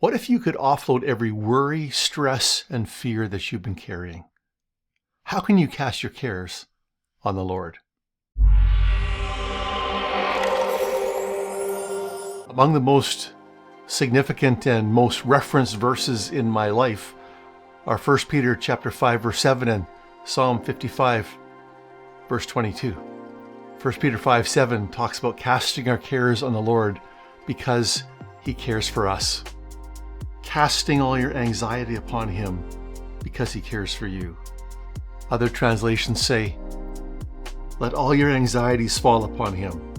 What if you could offload every worry, stress, and fear that you've been carrying? How can you cast your cares on the Lord? Among the most significant and most referenced verses in my life are 1 Peter chapter 5, verse 7 and Psalm 55, verse 22. 1 Peter 5, 7 talks about casting our cares on the Lord because He cares for us. Casting all your anxiety upon Him because He cares for you. Other translations say, let all your anxieties fall upon Him.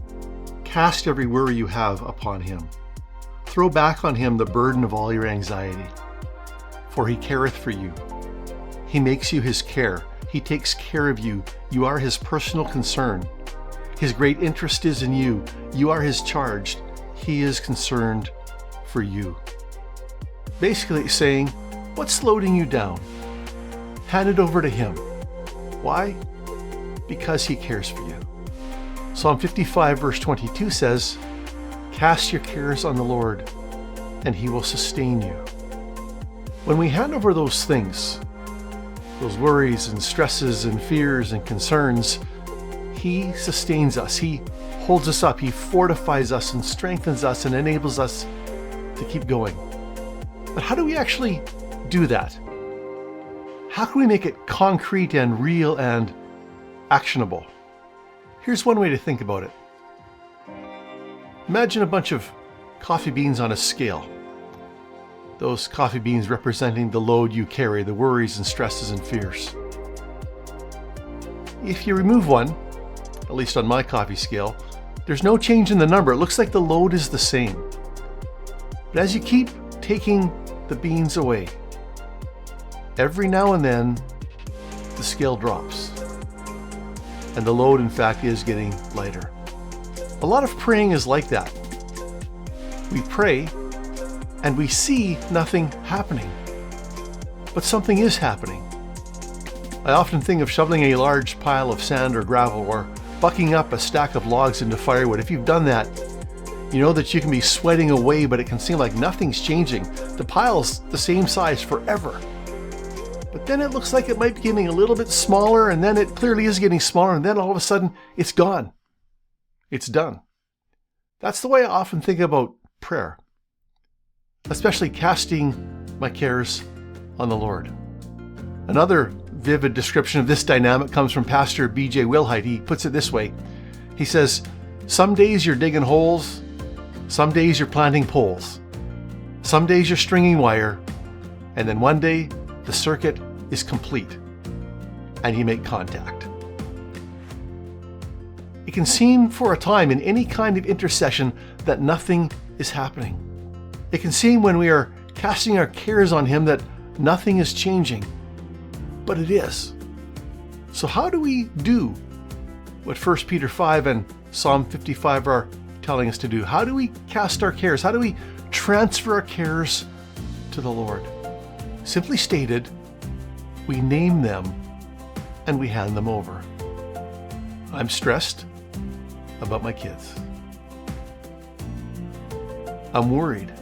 Cast every worry you have upon Him. Throw back on Him the burden of all your anxiety. For He careth for you. He makes you His care. He takes care of you. You are His personal concern. His great interest is in you. You are His charge. He is concerned for you. Basically saying, what's loading you down? Hand it over to Him. Why? Because He cares for you. Psalm 55 verse 22 says, cast your cares on the Lord, and He will sustain you. When we hand over those things, those worries and stresses and fears and concerns, He sustains us. He holds us up. He fortifies us and strengthens us and enables us to keep going. But how do we actually do that? How can we make it concrete and real and actionable? Here's one way to think about it. Imagine a bunch of coffee beans on a scale. Those coffee beans representing the load you carry, the worries and stresses and fears. If you remove one, at least on my coffee scale, there's no change in the number. It looks like the load is the same. But as you keep taking the beans away, every now and then the scale drops. And the load, in fact, is getting lighter. A lot of praying is like that. We pray and we see nothing happening, but something is happening. I often think of shoveling a large pile of sand or gravel or bucking up a stack of logs into firewood. If you've done that, you know that you can be sweating away, but it can seem like nothing's changing. The pile's the same size forever. But then it looks like it might be getting a little bit smaller, and then it clearly is getting smaller, and then all of a sudden it's gone. It's done. That's the way I often think about prayer, especially casting my cares on the Lord. Another vivid description of this dynamic comes from Pastor B.J. Willard. He puts it this way. He says, some days you're digging holes, some days you're planting poles, some days you're stringing wire, and then one day the circuit is complete and you make contact. It can seem for a time in any kind of intercession that nothing is happening. It can seem when we are casting our cares on Him that nothing is changing, but it is. So how do we do what 1 Peter 5 and Psalm 55 are telling us to do? How do we cast our cares? How do we transfer our cares to the Lord? Simply stated, we name them and we hand them over. I'm stressed about my kids. I'm worried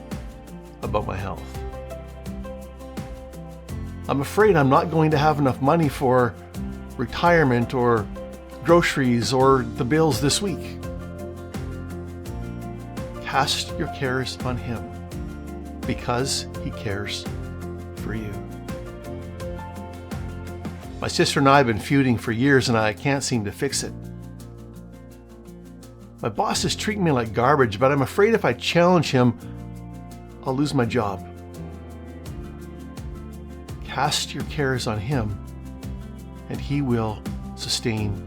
about my health. I'm afraid I'm not going to have enough money for retirement or groceries or the bills this week. Cast your cares on Him because He cares for you. My sister and I have been feuding for years and I can't seem to fix it. My boss is treating me like garbage, but I'm afraid if I challenge him, I'll lose my job. Cast your cares on Him and He will sustain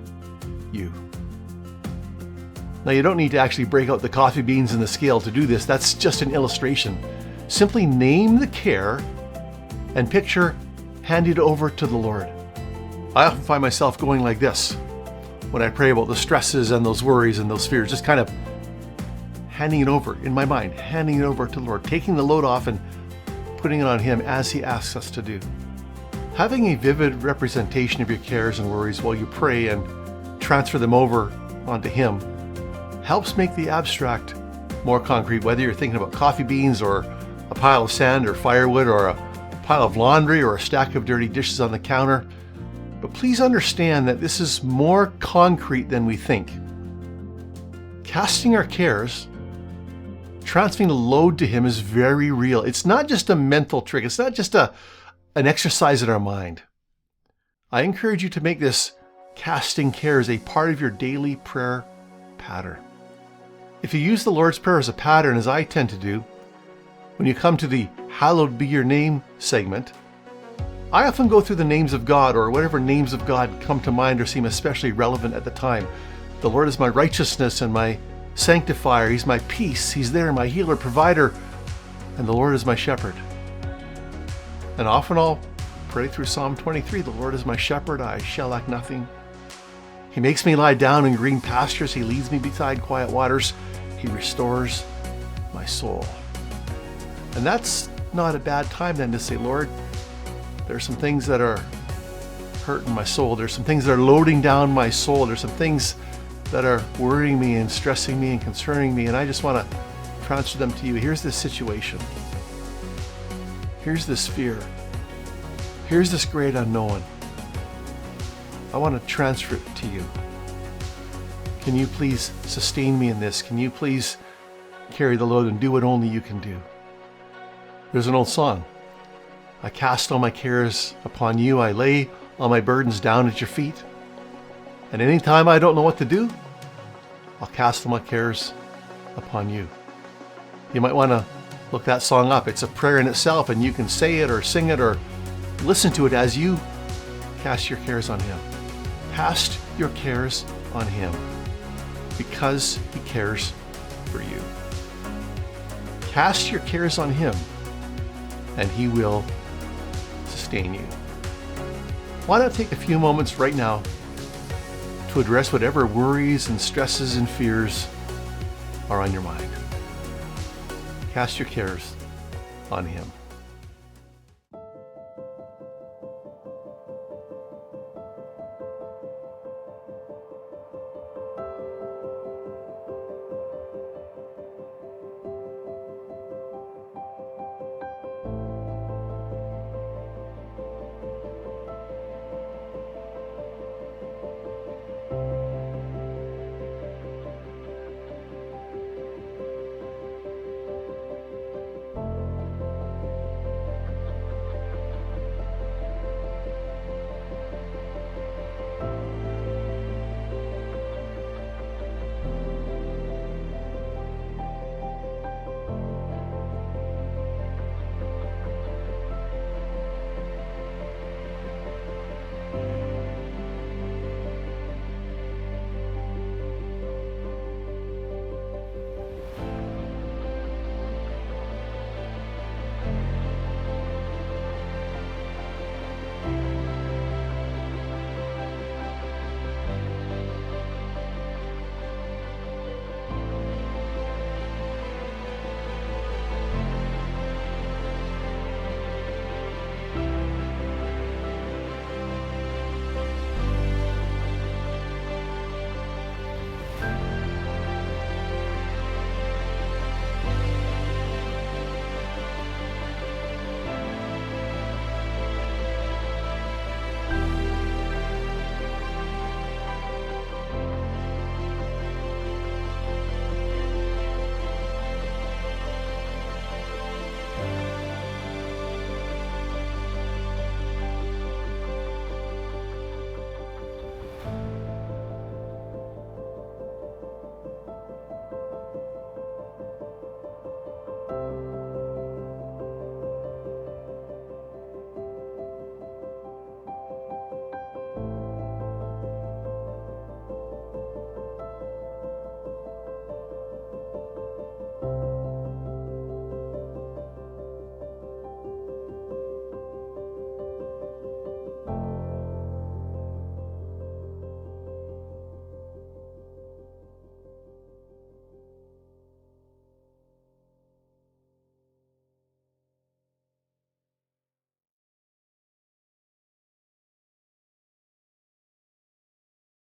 you. Now, you don't need to actually break out the coffee beans and the scale to do this. That's just an illustration. Simply name the care and picture handing it over to the Lord. I often find myself going like this when I pray about the stresses and those worries and those fears, just kind of handing it over in my mind, handing it over to the Lord, taking the load off and putting it on Him as He asks us to do. Having a vivid representation of your cares and worries while you pray and transfer them over onto Him helps make the abstract more concrete, whether you're thinking about coffee beans or a pile of sand or firewood, or a pile of laundry, or a stack of dirty dishes on the counter. But please understand that this is more concrete than we think. Casting our cares, transferring the load to Him, is very real. It's not just a mental trick. It's not just an exercise in our mind. I encourage you to make this casting cares a part of your daily prayer pattern. If you use the Lord's Prayer as a pattern, as I tend to do, when you come to the Hallowed Be Your Name segment, I often go through the names of God, or whatever names of God come to mind or seem especially relevant at the time. The Lord is my righteousness and my sanctifier. He's my peace. He's there, my healer, provider. And the Lord is my shepherd. And often I'll pray through Psalm 23. The Lord is my shepherd, I shall lack nothing. He makes me lie down in green pastures. He leads me beside quiet waters. He restores my soul. And that's not a bad time then to say, Lord, there's some things that are hurting my soul. There's some things that are loading down my soul. There's some things that are worrying me and stressing me and concerning me, and I just want to transfer them to you. Here's this situation. Here's this fear. Here's this great unknown. I want to transfer it to you. Can you please sustain me in this? Can you please carry the load and do what only you can do? There's an old song. I cast all my cares upon you. I lay all my burdens down at your feet. And anytime I don't know what to do, I'll cast all my cares upon you. You might want to look that song up. It's a prayer in itself, and you can say it or sing it or listen to it as you cast your cares on Him. Cast your cares on Him because He cares for you. Cast your cares on Him and He will sustain you. Why not take a few moments right now to address whatever worries and stresses and fears are on your mind? Cast your cares on Him.